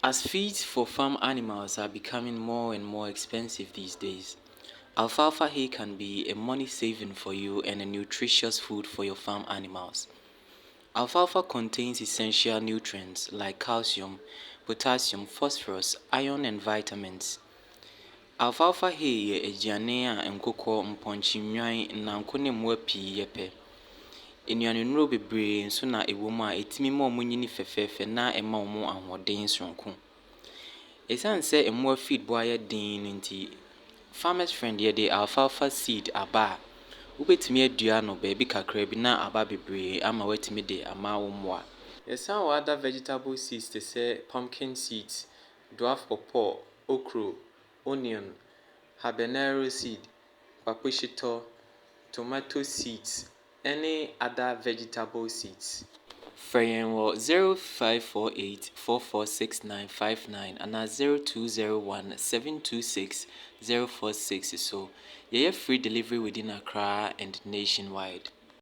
As feeds for farm animals are becoming more and more expensive these days, alfalfa hay can be a money saving for you and a nutritious food for your farm animals. Alfalfa contains essential nutrients like calcium, potassium, phosphorus, iron, and vitamins. Alfalfa hay yɛ aduane a nkokɔ, mpɔnkye nnwan, nnanko ne mmoa pii yɛpɛ. Nnuanennuro bebree nso na ɛwɔ mu a ɛtumi ma wɔn nyini fɛfɛɛfɛ na ɛma wɔn ahoɔden sononko. Ɛsiane sɛ mmoa feed bo ayɛ den no nti, farmers friend yɛde alfalfa seed aba a, wobɛtumi adua no baabi kakra bi na aba bebree ama woatumi de ama wo mmoa. Yɛsan wɔ other vegetable seeds te sɛ pumpkin seeds, dwarf pawpaw, okro, onion, habanero seed, paposhito, tomato seeds, ne other vegetable seeds. Frɛ yɛn wɔ 0548 446959 anaa 0201 726 046 so. Yɛyɛ free delivery within Accra and nationwide.